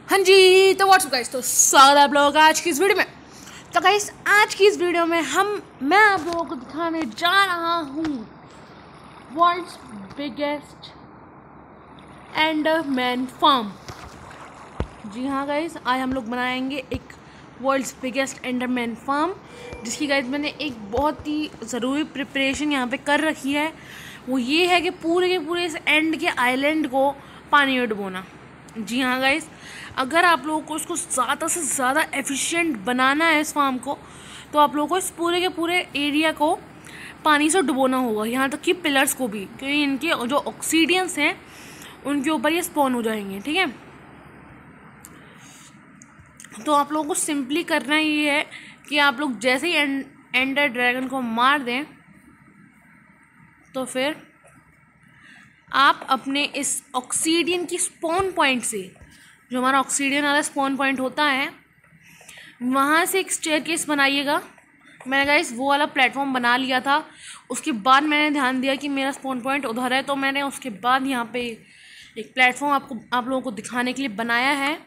हाँ जी, तो WhatsApp guys, तो स्वागत है आप लोगों का आज की इस वीडियो में। तो गाइस आज की इस वीडियो में मैं आप लोगों को दिखाने जा रहा हूँ वर्ल्ड्स बिगेस्ट एंडरमैन फार्म। जी हाँ गाइस, आज हम लोग बनाएंगे एक वर्ल्ड्स बिगेस्ट एंडरमैन फार्म, जिसकी गाइस मैंने एक बहुत ही ज़रूरी प्रिपरेशन यहाँ पे कर रखी है। वो ये है कि पूरे के पूरे इस एंड के आइलैंड को पानी में डुबोना। जी हाँ गाइस, अगर आप लोगों को इसको ज़्यादा से ज़्यादा एफिशिएंट बनाना है इस फार्म को, तो आप लोगों को इस पूरे के पूरे एरिया को पानी से डुबोना होगा, यहाँ तक कि पिलर्स को भी, क्योंकि इनके जो ऑक्सीडियंस हैं उनके ऊपर ये स्पॉन हो जाएंगे। ठीक है, तो आप लोगों को सिंपली करना ये है कि आप लोग जैसे ही एंडर ड्रैगन को मार दें, तो फिर आप अपने इस ऑक्सीडियन की स्पॉन पॉइंट से, जो हमारा ऑक्सीडियन वाला स्पॉन पॉइंट होता है, वहाँ से एक स्टेयरकेस बनाइएगा। मैंने गाइस वो वाला प्लेटफॉर्म बना लिया था, उसके बाद मैंने ध्यान दिया कि मेरा स्पॉन पॉइंट उधर है, तो मैंने उसके बाद यहाँ पे एक प्लेटफॉर्म आप लोगों को दिखाने के लिए बनाया है।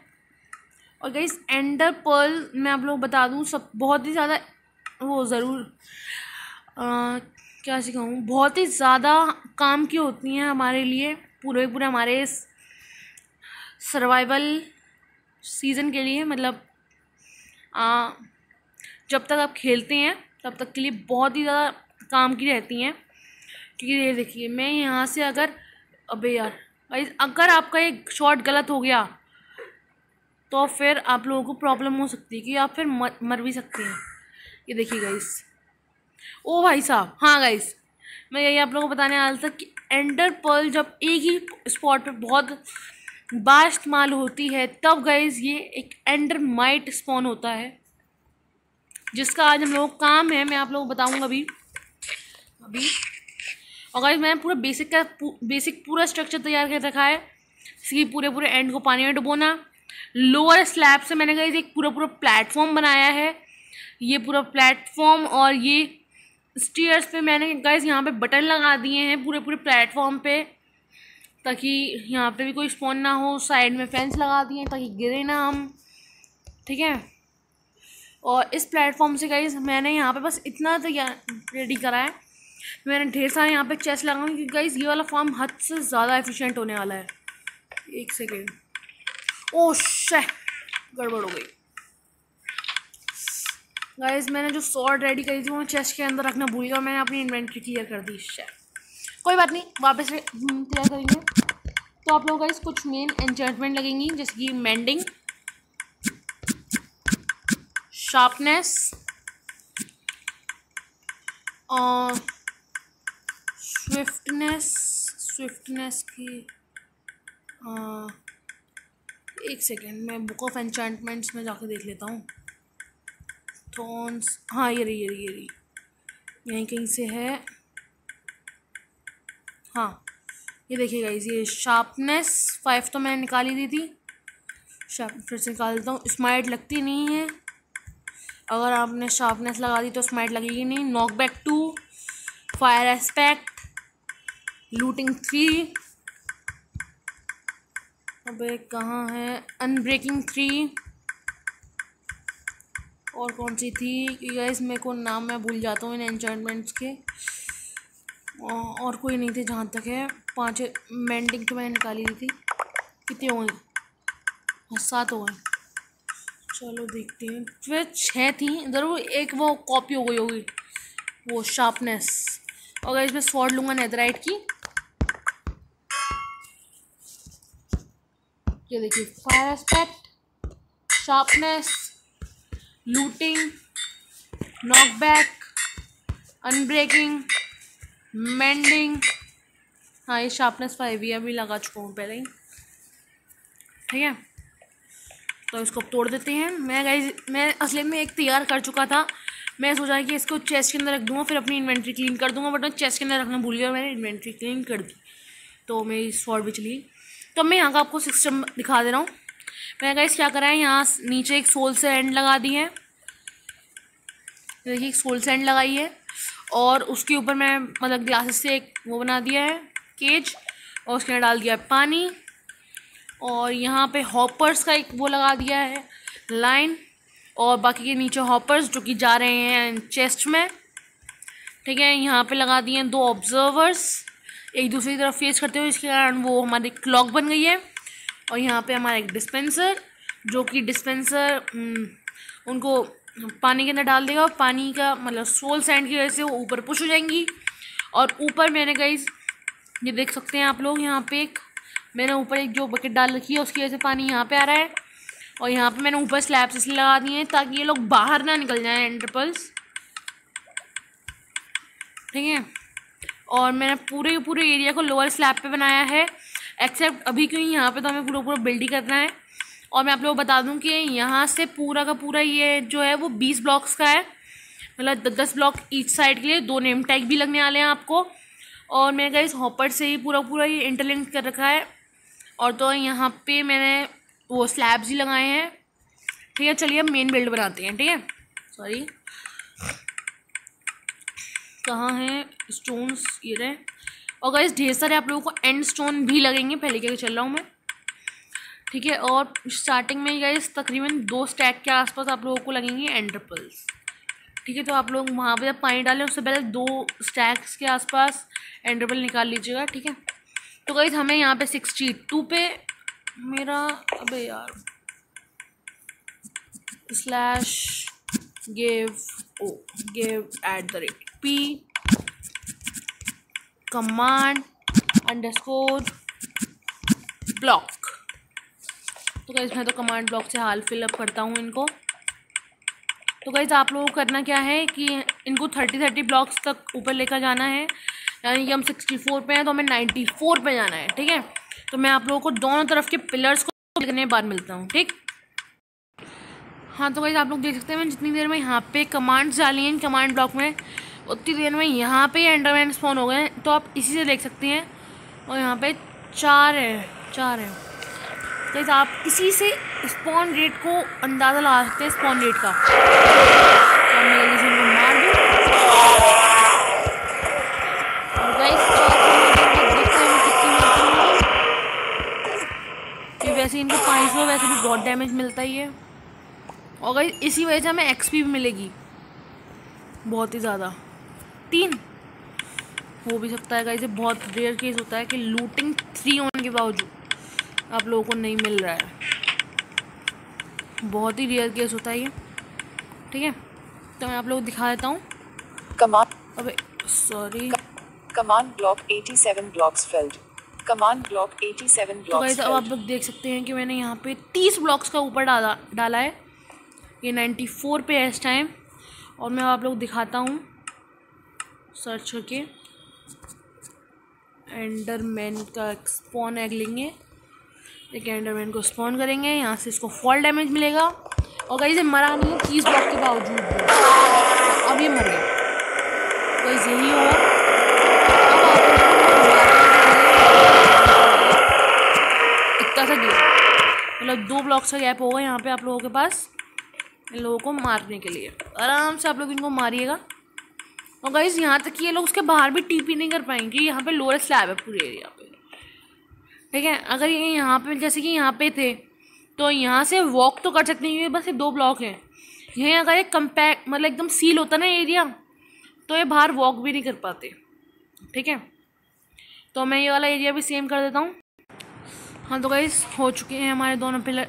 और गाइस एंडर पर्ल मैं आप लोगों को बता दूँ, सब बहुत ही ज़्यादा वो ज़रूर क्या सिखाऊँ, बहुत ही ज़्यादा काम की होती हैं हमारे लिए, पूरे हमारे इस सर्वाइवल सीज़न के लिए। मतलब जब तक आप खेलते हैं तब तक के लिए बहुत ही ज़्यादा काम की रहती हैं। क्योंकि ये देखिए, मैं यहाँ से अबे यार गाइस, अगर आपका एक शॉट गलत हो गया तो फिर आप लोगों को प्रॉब्लम हो सकती है कि आप फिर मर भी सकते हैं। ये देखिए गाइस, ओ भाई साहब, हाँ गाइस, मैं यही आप लोगों को बताने वाला था कि एंडर पर्ल जब एक ही स्पॉट पे बहुत बार इस्तेमाल होती है, तब गाइस ये एक एंडर माइट स्पॉन होता है, जिसका आज हम लोगों को काम है। मैं आप लोगों को बताऊंगा अभी। और गाइस मैंने पूरा बेसिक पूरा स्ट्रक्चर तैयार कर रखा है। इसकी पूरे एंड को पानी में डुबोना। लोअर स्लैब से मैंने गाइस एक पूरा प्लेटफॉर्म बनाया है। ये पूरा प्लेटफॉर्म और ये स्टेयर्स पे मैंने गाइस यहाँ पे बटन लगा दिए हैं पूरे प्लेटफॉर्म पे, ताकि यहाँ पे भी कोई स्पॉन ना हो। साइड में फेंस लगा दिए ताकि गिरे ना हम। ठीक है, और इस प्लेटफॉर्म से गाइस मैंने यहाँ पे बस इतना तैयार रेडी करा है। मैंने ढेर सारे यहाँ पे चेस्ट लगाऊंगी, क्योंकि गाइस ये वाला फार्म हद से ज़्यादा एफिशिएंट होने वाला है। एक सेकेंड, ओह शे, गड़बड़ हो गई गाइस। मैंने जो सॉर्ड रेडी करी थी वो चेस्ट के अंदर रखना भूल गया, मैंने अपनी इन्वेंट्री क्लियर कर दी। शे, कोई बात नहीं, वापस से क्लियर करेंगे। तो आप लोगों का इस कुछ मेन एन्चेंटमेंट लगेंगी, जैसे कि मेंडिंग, शार्पनेस और स्विफ्टनेस की एक सेकेंड, मैं बुक ऑफ एन्चेंटमेंट्स में जाके देख लेता हूँ। थॉर्न्स, हाँ ये रही यहीं कहीं से है। हाँ ये देखिए गाइस, ये शार्पनेस 5 तो मैंने निकाली दी थी, फिर से निकाल देता हूँ। स्माइट लगती नहीं है, अगर आपने शार्पनेस लगा दी तो स्माइट लगेगी नहीं। नॉकबैक 2, फायर एस्पेक्ट, लूटिंग 3, अबे कहाँ है, अनब्रेकिंग 3, और कौन सी थी गाइस, मेरे को नाम मैं भूल जाता हूँ इन एन्चेंटमेंट्स के। और कोई नहीं थे जहाँ तक है। 5 मेंडिंग तो मैंने निकाली दी थी। कितनी हो गई? 7 हो गए। चलो देखते हैं, फिर 6 थी ज़रूर, एक वो कॉपी हो गई होगी, वो शार्पनेस। और गाइस मैं स्वॉर्ड लूँगा नेथराइट की। ये देखिए, fire aspect, sharpness, looting, knockback, unbreaking, mending. हाँ ये शार्पनेस 5 ही अभी लगा चुका हूँ पहले ही। ठीक है, तो इसको तोड़ देते हैं। मैं असली में एक तैयार कर चुका था, मैं सोचा कि इसको चेस्ट के अंदर रख दूँगा, फिर अपनी इन्वेंट्री क्लीन कर दूँगा, बट मैं चेस्ट के अंदर रखना भूल गया, मैंने इन्वेंट्री क्लीन कर दी, तो मेरी स्वॉर्ड भी चली। तो मैं यहाँ का आपको सिस्टम दिखा दे रहा हूँ। मैंने गाइस क्या करा है, यहाँ नीचे एक सोल से एंड लगा दी है। देखिए, एक सोल से एंड लगाई है, और उसके ऊपर मैं मतलब ग्लासेस से एक वो बना दिया है केज, और उसके अंदर डाल दिया है पानी। और यहाँ पे हॉपर्स का एक वो लगा दिया है लाइन, और बाकी के नीचे हॉपर्स जो कि जा रहे हैं चेस्ट में, ठीक है। यहाँ पे लगा दिए हैं 2 ऑब्जर्वर्स एक दूसरी तरफ फेस करते हुए, इसके कारण वो हमारी क्लॉक बन गई है। और यहाँ पे हमारा एक डिस्पेंसर, जो कि डिस्पेंसर उनको पानी के अंदर डाल देगा, और पानी का मतलब सोल सैंड की वजह से वो ऊपर पुश हो जाएंगी। और ऊपर मैंने गाइस ये देख सकते हैं आप लोग, यहाँ पे मैंने ऊपर एक जो बकेट डाल रखी है उसकी वजह से पानी यहाँ पे आ रहा है। और यहाँ पे मैंने ऊपर स्लैब्स इसलिए लगा दिए हैं ताकि ये लोग बाहर ना निकल जाएं एंडरपर्ल्स, ठीक है। और मैंने पूरे एरिया को लोअर स्लैब पे बनाया है, एक्सेप्ट अभी क्योंकि यहाँ पे तो हमें पूरा बिल्ड ही करना है। और मैं आप लोगों को बता दूं कि यहाँ से पूरा का पूरा ये जो है वो 20 ब्लॉक्स का है, मतलब 10 ब्लॉक ईच साइड के लिए, 2 नेम टैग भी लगने वाले हैं आपको। और मैंने कहा इस हॉपर से ही पूरा ये इंटरलिंक कर रखा है। और तो यहाँ पे मैंने वो स्लैब्स ही लगाए हैं, ठीक है। चलिए अब मेन बिल्ड बनाते हैं, ठीक है। सॉरी, कहाँ हैं स्टोन्स, ये रहे। और गाइस ढेर सारे आप लोगों को एंड स्टोन भी लगेंगे, पहले क्या चल रहा हूँ मैं, ठीक है। और स्टार्टिंग में गाइस तकरीबन 2 स्टैक के आसपास आप लोगों को लगेंगे एंडरपर्ल्स, ठीक है। तो आप लोग वहाँ पे जब पानी डालें उससे पहले 2 स्टैक्स के आसपास एंडरपर्ल निकाल लीजिएगा, ठीक है। तो गाइस हमें यहाँ पे 62 पे मेरा, अबे यार, /give@p command _ ब्लॉक। तो गाइस मैं तो कमांड ब्लॉक से हाल फिलअप करता हूँ इनको। तो गाइस आप लोगों को करना क्या है कि इनको 30 ब्लॉक्स तक ऊपर लेकर जाना है, यानी कि हम 64 पे हैं तो हमें 94 पे जाना है, ठीक है। तो मैं आप लोगों को दोनों तरफ के पिलर्स को करने बाद मिलता हूँ, ठीक। हाँ तो गाइस आप लोग देख सकते हैं मैं जितनी देर में यहाँ पे कमांड्स डाली हैं कमांड ब्लॉक में, उतनी देर में यहाँ पे एंडरमैन स्पॉन हो गए हैं, तो आप इसी से देख सकते हैं। और यहाँ पे 4 है गाइस, आप इसी से स्पॉन रेट को अंदाज़ा लगा सकते हैं, स्पॉन रेट का। तो मैं जल्दी से इनको मार दूँ, और गाइस देखते हैं कितनी मारती हूँ। वैसे इनको 500 वैसे भी बहुत डैमेज मिलता ही है, और गाइस इसी वजह से हमें एक्सपी भी मिलेगी बहुत ही ज़्यादा। 3 हो भी सकता है गाइस, ये बहुत रेयर केस होता है कि लूटिंग 3 होने के बावजूद आप लोगों को नहीं मिल रहा है, बहुत ही रेयर केस होता है ये, ठीक है। तो मैं आप लोगों को दिखा देता हूँ कमांड, अबे sorry, command block 87 blocks field, command block 87 तो ब्लॉक्स गाइस अब आप लोग देख सकते हैं कि मैंने यहाँ पे 30 ब्लॉक्स का ऊपर डाला है, ये 94 पे है इस टाइम। और मैं आप लोग दिखाता हूँ सर्च करके, एंडरमैन का स्पॉन एग लेंगे, एक एंडरमैन को स्पॉन करेंगे, यहाँ से इसको फॉल डैमेज मिलेगा। और गाइस ये मरा नहीं है 30 ब्लॉक के बावजूद, अब ये मर गया। गाइस यही हुआ, इतना सा गया, मतलब 2 ब्लॉक्स का गैप होगा यहाँ पे आप लोगों के पास इन लोगों को मारने के लिए। आराम से आप लोग इनको मारिएगा। और गाइस यहाँ तक कि ये लोग उसके बाहर भी टीपी नहीं कर पाएंगे, यहाँ पे लोअर स्लैब है पूरे एरिया पे, ठीक है। अगर ये यहाँ पे जैसे कि यहाँ पे थे तो यहाँ से वॉक तो कर सकते हैं, बस ये 2 ब्लॉक हैं। यहीं अगर एक कम्पैक्ट मतलब एकदम सील होता ना एरिया, तो ये बाहर वॉक भी नहीं कर पाते, ठीक है। तो मैं ये वाला एरिया भी सेम कर देता हूँ। हाँ तो गाइस हो चुके हैं हमारे दोनों पिलर।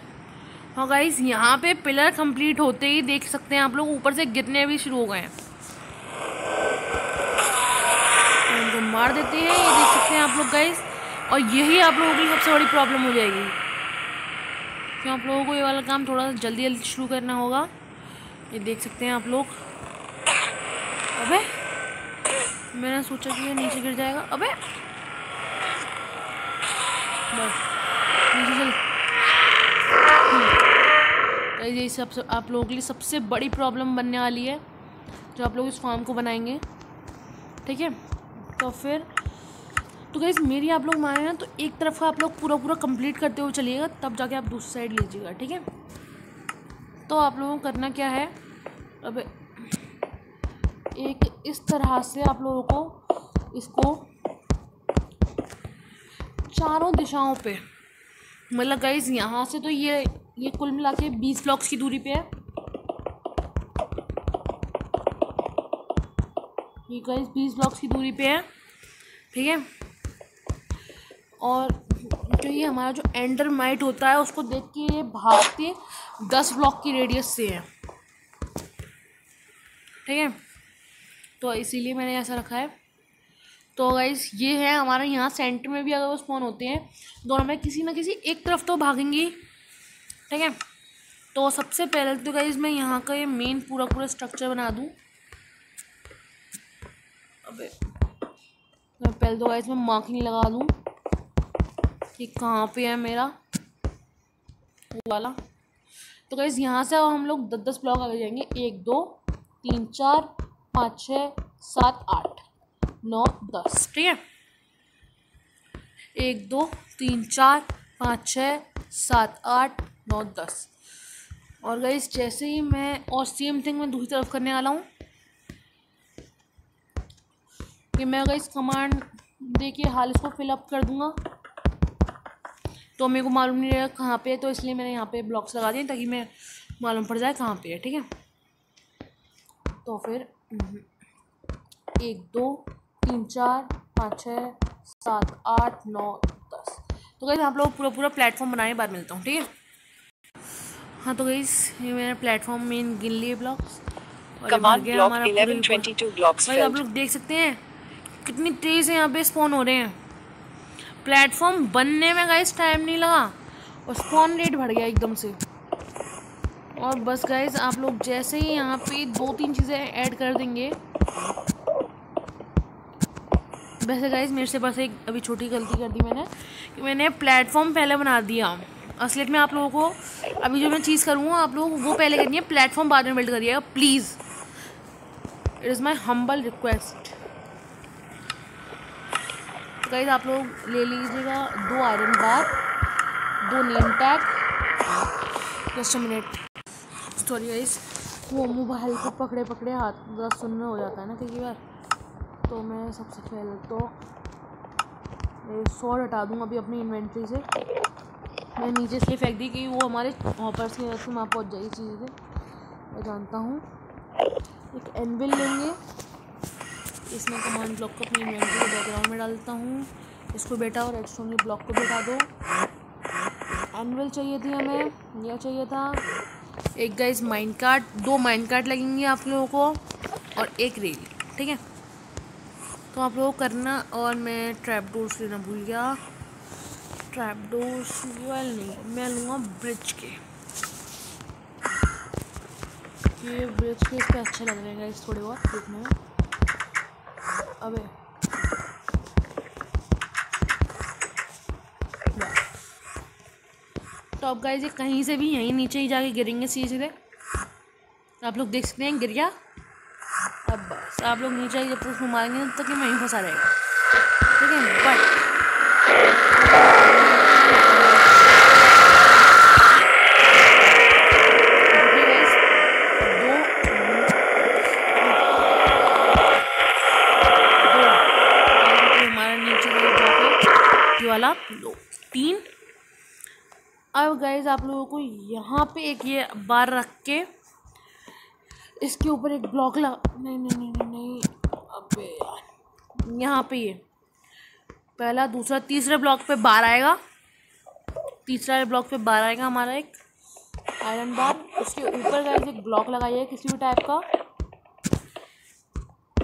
हाँ गाइस यहाँ पे पिलर कंप्लीट होते ही देख सकते हैं आप लोग ऊपर से गिरने भी शुरू हो गए हैं, तो इनको मार देते हैं, ये देख सकते हैं आप लोग गाइस। और यही आप लोगों की सबसे बड़ी प्रॉब्लम हो जाएगी, कि आप लोगों को ये वाला काम थोड़ा सा जल्दी शुरू करना होगा। ये देख सकते हैं आप लोग, अबे मैंने सोचा कि ये नीचे गिर जाएगा, अबे बस नीचे चल। ये सबसे आप लोगों के लिए सबसे बड़ी प्रॉब्लम बनने वाली है जो आप लोग इस फार्म को बनाएंगे, ठीक है। तो फिर तो गाइस मेरी आप लोग माने ना, तो एक तरफ का आप लोग पूरा कंप्लीट करते हुए चलिएगा, तब जाके आप दूसरी साइड लीजिएगा, ठीक है। तो आप लोगों को करना क्या है, अब एक इस तरह से आप लोगों को इसको चारों दिशाओं पे मतलब गाइज यहाँ से तो ये कुल मिला के 20 ब्लॉक्स की दूरी पे है। ये गाइज 20 ब्लॉक्स की दूरी पे है, ठीक है। और जो ये हमारा जो एंडरमाइट होता है उसको देख के ये भागते 10 ब्लॉक की रेडियस से है, ठीक है। तो इसीलिए मैंने ऐसा रखा है। तो गाइस ये है हमारा, यहाँ सेंटर में भी अगर वो स्पॉन होते हैं दोनों में किसी ना किसी एक तरफ तो भागेंगी, ठीक है। तो सबसे पहले तो गाइस मैं यहाँ का ये मेन पूरा स्ट्रक्चर बना दूँ। अबे मैं पहले तो गाइस मैं मार्किंग लगा दूँ कि कहाँ पे है मेरा वो वाला। तो गाइस यहाँ से अब हम लोग 10 ब्लॉक आगे जाएंगे। 1 2 3 4 5 6 7 8 9 10, ठीक है। 1 2 3 4 5 6 7 8 9 10। और गाइस जैसे ही मैं, और सेम थिंग मैं दूसरी तरफ करने वाला हूँ कि मैं गाइस कमांड देखिए हाल इसको फिलअप कर दूंगा तो मेरे को मालूम नहीं रहेगा कहाँ पे है। तो इसलिए मैंने यहाँ पे ब्लॉक्स लगा दिए ताकि मैं मालूम पड़ जाए कहाँ पे है, ठीक है। तो फिर 1 2 3 4 5 6 7 8 9 10। तो गाइस आप लोग पूरा प्लेटफॉर्म बनाने बाद मिलता हूँ, ठीक है। हाँ तो गाइस ये मेरा प्लेटफॉर्म मेन गिन लिए ब्लॉक्स और कमांड ब्लॉक 1122 ब्लॉक्स भाई आप लोग देख सकते हैं कितनी तेज़ है यहाँ पे स्पॉन हो रहे हैं। प्लेटफॉर्म बनने में गाइस टाइम नहीं लगा और स्पॉन रेट बढ़ गया एकदम से। और बस गाइस आप लोग जैसे ही यहाँ पे 2-3 चीज़ें ऐड कर देंगे। वैसे गाइस मेरे से बस एक अभी छोटी गलती कर दी मैंने कि मैंने प्लेटफॉर्म पहले बना दिया। असलियत में आप लोगों को अभी जो मैं चीज़ करूँगा आप लोग वो पहले करनी है, प्लेटफॉर्म बाद में बिल्ड करिएगा please. It is my humble request. Guys आप लोग ले लीजिएगा 2 iron bar, 2 name tag. Just a minute, sorry guys वो मोबाइल को पकड़े हाथ दर्द सुनना हो जाता है ना कई बार। तो मैं सबसे पहले तो स्वॉर्ड हटा दूँगा अभी अपनी इन्वेंट्री से। मैं नीचे इसलिए फेंक दी कि वो हमारे हॉपर्स की वजह से वहाँ पहुँच जाएगी चीज़ें, मैं जानता हूँ। एक एनविल लेंगे, इसमें कमांड ब्लॉक को अपनी इन्वेंट्री के बैकग्राउंड में डालता हूँ। इसको बेटा और रेडस्टोन के ब्लॉक को बैठा दो। एनविल चाहिए थी हमें, यह चाहिए था। एक guys mine cart, 2 mine cart लगेंगे आप लोगों को और एक रेल, ठीक है। तो आप लोगों को करना, और मैं ट्रैप डोर्स लेना भूल गया। ट्रैप डोर्स वेल नहीं, मैं लूँगा ब्रिज के। ये ब्रिज के इस पर अच्छे लग रहे हैं गाइस थोड़े बहुत देखने में। अबे तो अब गाइस ये कहीं से भी यहीं नीचे ही जाके गिरेंगे सीधे। आप लोग देख सकते हैं गिर गया। अब बस आप लोग नीचे जब तक उसको मारेंगे तब तक ये वहीं फंसा रहेगा, ठीक है। बट हमारा नीचे जाके वाला 3। अब गाइज आप लोगों को यहाँ पे एक ये बार रख के इसके ऊपर एक ब्लॉक लगा, नहीं अबे यार, यहाँ पे ये पहला दूसरा तीसरे ब्लॉक पे बार आएगा। तीसरा ब्लॉक पे बार आएगा हमारा एक आयरन बार। उसके ऊपर गाइज एक ब्लॉक लगाइए किसी भी टाइप का,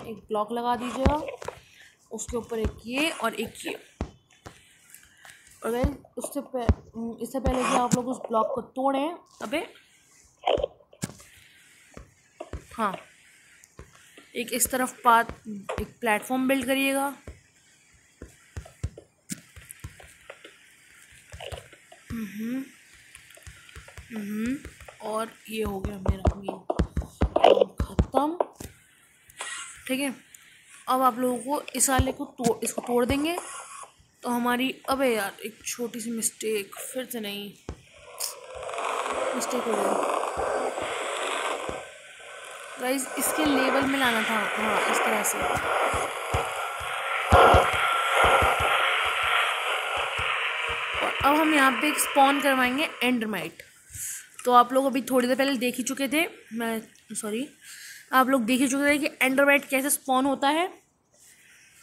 एक ब्लॉक लगा दीजिएगा। उसके ऊपर एक ये और एक ये। और इससे पहले कि आप लोग उस ब्लॉक को तोड़ें, अबे हाँ, एक इस तरफ एक प्लेटफॉर्म बिल्ड करिएगा। और ये हो गया मेरा मेन खत्म, ठीक है। अब आप लोगों को इस वाले को इसको तोड़ देंगे तो हमारी, अबे यार एक छोटी सी मिस्टेक, फिर से नहीं मिस्टेक हो गई गाइस, इसके लेवल में लाना था। हाँ इस तरह से। और अब हम यहाँ पे एक स्पॉन करवाएंगे एंडरमाइट। तो आप लोग अभी थोड़ी देर पहले देख ही चुके थे, आप लोग देख ही चुके थे कि एंडरमाइट कैसे स्पॉन होता है।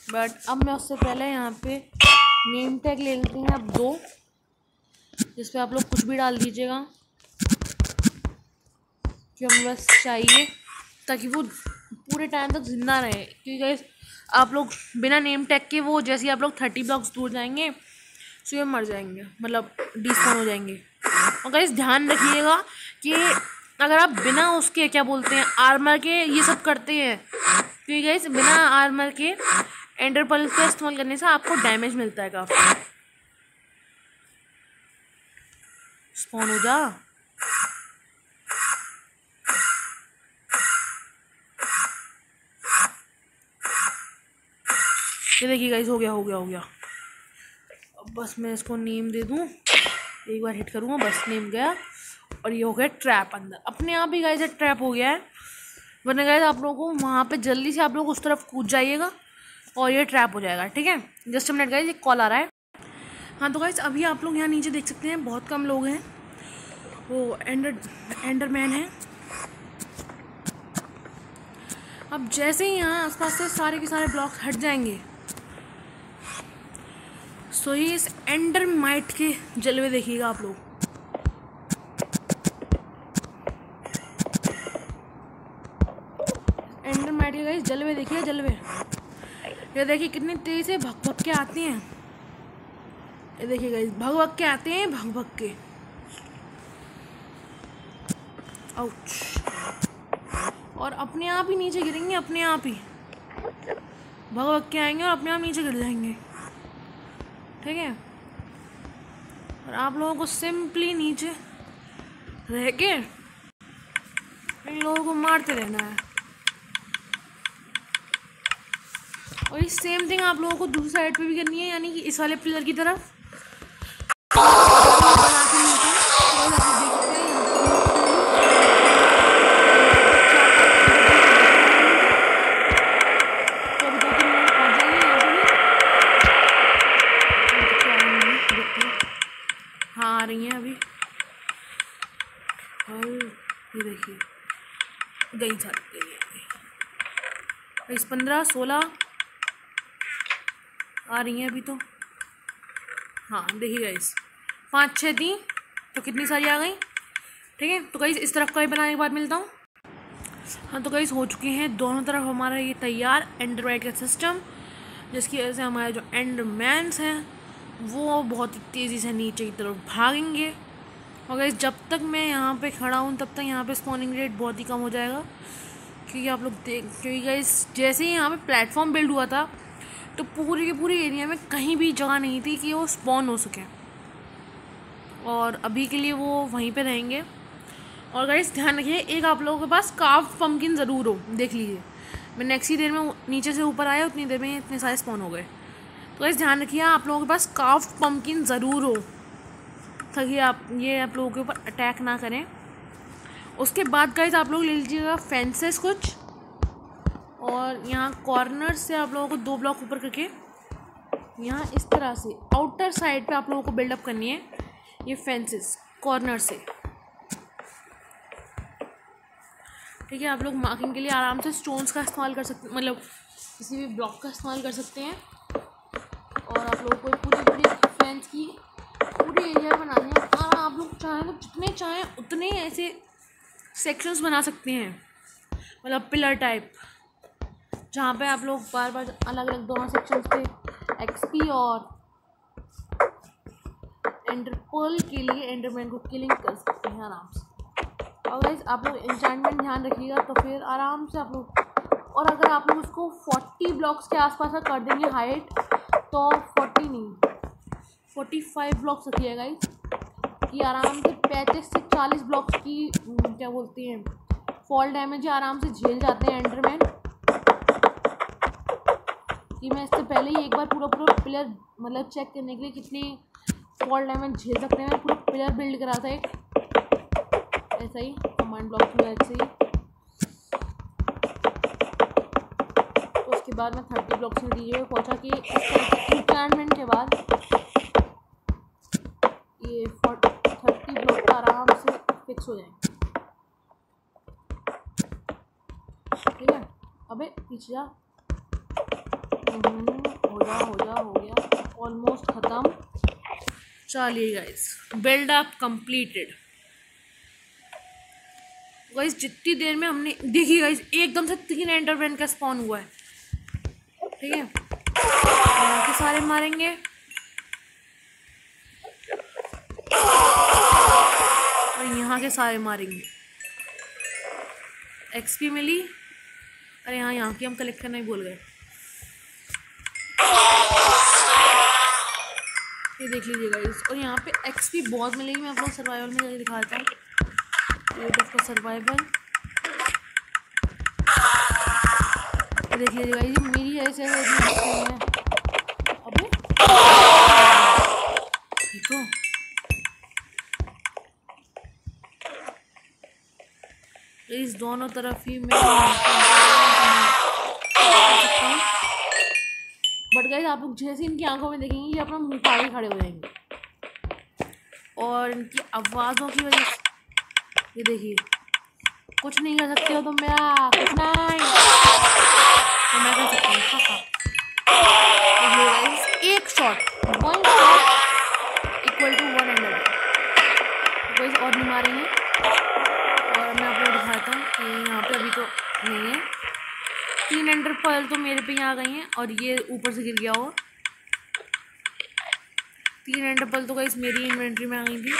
बट अब मैं उससे पहले यहाँ पे नेम टैग ले लेते हैं अब 2, जिस पे आप लोग कुछ भी डाल दीजिएगा कि हमें बस चाहिए, ताकि वो पूरे टाइम तक जिंदा रहे। क्योंकि गाइस आप लोग बिना नेम टैग के वो जैसे आप लोग 30 ब्लॉक्स दूर जाएंगे तो ये मर जाएंगे, मतलब डिस्पॉन हो जाएंगे। और गाइस ध्यान रखिएगा कि अगर आप बिना उसके क्या बोलते हैं आर्मर के ये सब करते हैं, क्योंकि गाइस बिना आर्मर के एंडर पर्ल का इस्तेमाल करने से आपको डैमेज मिलता है काफ़ी। स्पॉन हो जा। ये देखिए गाइस हो गया। अब बस मैं इसको नेम दे दूं, एक बार हिट करूँगा, बस नेम गया और ये हो गया ट्रैप। अंदर अपने आप ही गाइस ट्रैप हो गया है। वरना गाइस आप लोगों को वहाँ पे जल्दी से आप लोग उस तरफ कूद जाइएगा और ये ट्रैप हो जाएगा। ठीक है, जस्ट मिनट गाइस एक कॉल आ रहा है। हाँ तो गाइस अभी आप लोग यहाँ नीचे देख सकते हैं बहुत कम लोग हैं, वो एंडरमैन है। अब जैसे ही यहाँ आसपास से सारे के सारे ब्लॉक हट जाएंगे सो ये इस एंडरमाइट के जलवे देखिएगा आप लोग। एंडरमाइट के गाइस जलवे देखिए, जलवे ये देखिए कितनी तेजी से भग के आते हैं। ये देखिए गाइस भग के आते हैं, भग के। आउच। और अपने आप ही नीचे गिरेंगे, अपने आप ही भग के आएंगे और अपने आप नीचे गिर जाएंगे। ठीक है, और आप लोगों को सिंपली नीचे रह के इन लोगों को मारते रहना है। और ये सेम थिंग आप लोगों को दूसरी साइड पे भी करनी है, यानी कि इस वाले पिलर की तरफ। हाँ आ रही हैं अभी, और ये देखिए गई जाती है। इस 15 16 आ रही हैं अभी तो। हाँ देखिए गाइस 5 6 थी तो कितनी सारी आ गई। ठीक है, तो गाइस इस तरफ का ही बनाने के बाद मिलता हूँ। हाँ तो गाइस हो चुके हैं दोनों तरफ हमारा ये तैयार एंडरमाइट का सिस्टम, जिसकी वजह से हमारे जो एंडरमैन्स हैं वो बहुत ही तेज़ी से नीचे की तरफ भागेंगे। और गाइस जब तक मैं यहाँ पे खड़ा हूँ तब तक यहाँ पे स्पॉनिंग रेट बहुत ही कम हो जाएगा, क्योंकि आप लोग क्योंकि गाइस जैसे ही यहाँ पे प्लेटफॉर्म बिल्ड हुआ था तो पूरे के पूरे एरिया में कहीं भी जगह नहीं थी कि वो स्पॉन हो सके, और अभी के लिए वो वहीं पे रहेंगे। और गाइस ध्यान रखिए एक आप लोगों के पास कार्व पम्पकिन ज़रूर हो। देख लीजिए मैं नेक्स्ट ही देर में नीचे से ऊपर आया उतनी देर में इतने सारे स्पॉन हो गए। तो गाइस ध्यान रखिए आप लोगों के पास कार्व पम्पकिन ज़रूर हो, ताकि आप लोगों के ऊपर अटैक ना करें। उसके बाद गाइस आप लोग ले लीजिएगा फेंसेस कुछ, और यहाँ कॉर्नर से आप लोगों को 2 ब्लॉक ऊपर करके यहाँ इस तरह से आउटर साइड पे आप लोगों को बिल्डअप करनी है ये फेंसेस कॉर्नर से। ठीक है, आप लोग मार्किंग के लिए आराम से स्टोन्स का इस्तेमाल कर सकते, मतलब किसी भी ब्लॉक का इस्तेमाल कर सकते हैं। और आप लोगों को पूरी फेंस की पूरी एरिया बनानी है, और आप लोग चाहें तो जितने चाहें उतने ऐसे सेक्शंस बना सकते हैं, मतलब पिलर टाइप, जहाँ पे आप लोग बार बार अलग अलग दोनों सेक्शंस पे एक्सपी और एंडर पर्ल के लिए एंडरमैन को किलिंग कर सकते हैं आराम से। और गाइस आप लोग एन्चेंटमेंट ध्यान रखिएगा, तो फिर आराम से आप लोग, और अगर आप लोग उसको 40 ब्लॉक्स के आसपास का कर देंगे हाइट, तो 40 नहीं 45 ब्लॉक्स रखिएगा गाइस, कि आराम से 35 से 40 ब्लॉक्स की क्या बोलते हैं फॉल डैमेज आराम से झेल जाते हैं एंडरमैन। कि मैं इससे पहले ही एक बार पूरा पिलर मतलब चेक करने के लिए कितने फॉल डैमेज झेल सकते हैं, पूरा पिलर बिल्ड करा था एक ऐसा ही कमांड ब्लॉक की वजह से ही। तो उसके बाद मैं 30 ब्लॉक्स में दीजिए पहुँचा कि इस तरह के एन्चेंटमेंट के बाद ये 30 ब्लॉक का आराम से फिक्स हो जाएंगे। ठीक है, अबे पीछे जा। हो गया ऑलमोस्ट ख़त्म। चलिए guys, build up completed. Guys जितनी देर में हमने देखी गाइस एकदम से 3 एंडरमैन का स्पॉन हुआ है। ठीक है, यहाँ के सारे मारेंगे और यहाँ के सारे मारेंगे। एक्सपी मिली। अरे यहाँ की हम कलेक्ट करना ही भूल गए। ये देख लीजिए गाइस, और यहाँ पे एक्सपी बहुत मिलेगी। मैं आप लोग सर्वाइवल में जाके दिखा देता हूँ। ये का सर्वाइवल देख लीजिए गाइस, मेरी ऐसे है। अबे देखो, इस दोनों तरफ ही मैं बट गाइस आप लोग जैसे इनकी आंखों में देखेंगे ये अपना मुंह फाड़ के खड़े हो जाएंगे, और इनकी आवाज़ों की वजह से ये देखिए कुछ नहीं कर सकते हो तुम मेरा, कुछ नहीं तो मैं कर सकती हूँ। एक शॉट 1 शॉट इक्वल टू 1 एंडर। गाइस और नहीं मारेंगे, और मैं आप लोग दिखाता हूँ कि यहाँ पे अभी तो नहीं है। 3 एंडर पर्ल तो मेरे पे यहाँ आ गई हैं, और ये ऊपर से गिर गया हो। 3 एंडर पर्ल तो गाइस मेरी इन्वेंट्री में आ गई थी।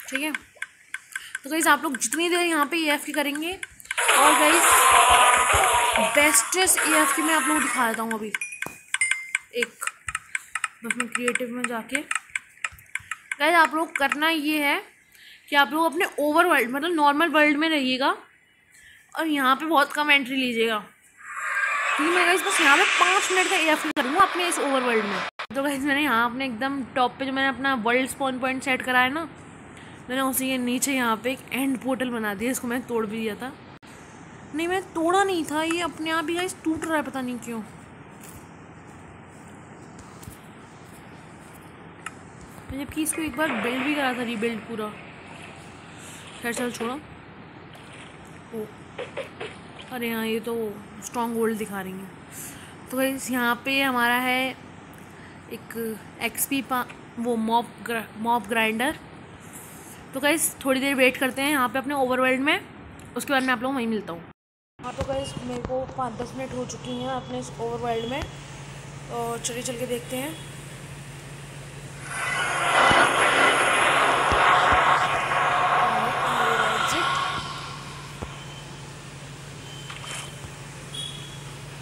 ठीक है, तो गाइस आप लोग जितनी देर यहाँ पे AFK करेंगे, और गाइस बेस्टेस्ट AFK मैं आप लोग दिखा देता हूँ अभी एक, बस मैं क्रिएटिव में जाके। गाइस आप लोग करना ये है कि आप लोग अपने ओवर वर्ल्ड मतलब नॉर्मल वर्ल्ड में रहिएगा, और यहाँ पे बहुत कम एंट्री लीजिएगा, क्योंकि मैं गाइस बस यहाँ पे 5 मिनट का AFK करूँगा अपने इस ओवर वर्ल्ड में। तो गाइस मैंने यहाँ अपने एकदम टॉप पे जो मैंने अपना वर्ल्ड स्पॉन पॉइंट सेट करा है ना, मैंने उसी के नीचे यहाँ पे एक एंड पोर्टल बना दिया। इसको मैंने तोड़ भी दिया था। नहीं, मैं तोड़ा नहीं था, ये अपने आप ही गाइस टूट रहा है, पता नहीं क्यों। मैंने जबकि इसको एक बार बिल्ड भी करा था, रीबिल्ड पूरा। खैर चल छोड़ो। ओ अरे हाँ, ये तो स्ट्रॉन्ग होल्ड दिखा रही हैं। तो गाइस यहाँ पे हमारा है एक XP वो मॉब ग्राइंडर। तो गाइस थोड़ी देर वेट करते हैं यहाँ पे अपने ओवरवर्ल्ड में, उसके बाद मैं आप लोगों को वहीं मिलता हूँ। हाँ तो गाइस मेरे को 5-10 मिनट हो चुकी हैं अपने इस ओवरवर्ल्ड में, तो चलिए चल के देखते हैं।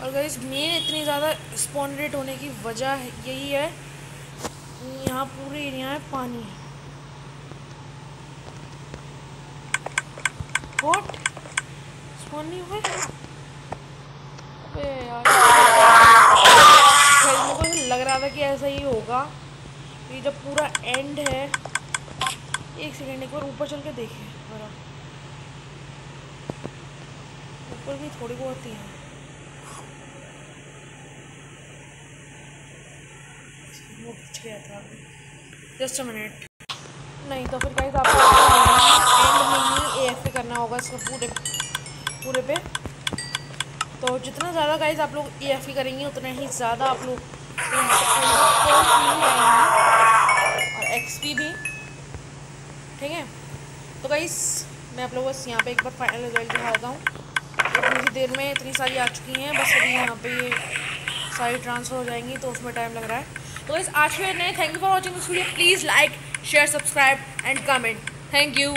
और गाइस मेन इतनी ज़्यादा स्पॉन रेट होने की वजह यही है, यहाँ पूरे एरिया में पानी है। व्हाट स्पॉन नहीं हुए? अबे यार, मेरे को लग रहा था कि ऐसा ही होगा। ये जब पूरा एंड है, एक सेकेंड एक बार ऊपर चल के देखें जरा, ऊपर भी थोड़ी बहुत ही है। वो पीछे गया था, जस्ट अ मिनट। नहीं तो फिर गाइस आपको एंड में ही AFK करना होगा इसका पूरे पे। तो जितना ज़्यादा गाइस आप लोग AFK करेंगे उतना ही ज़्यादा आप लोग और XP भी। ठीक है, तो गाइस मैं आप लोगों को बस यहाँ पे एक बार फाइनल रिजल्ट दिखाता हूँ। इतनी देर में इतनी सारी आ चुकी हैं, बस अभी यहाँ पे ये सारी ट्रांसफ़र हो जाएंगी, तो उसमें टाइम लग रहा है। तो गाइस आज के लिए thank you for watching this video. Please like, share, subscribe and comment. Thank you.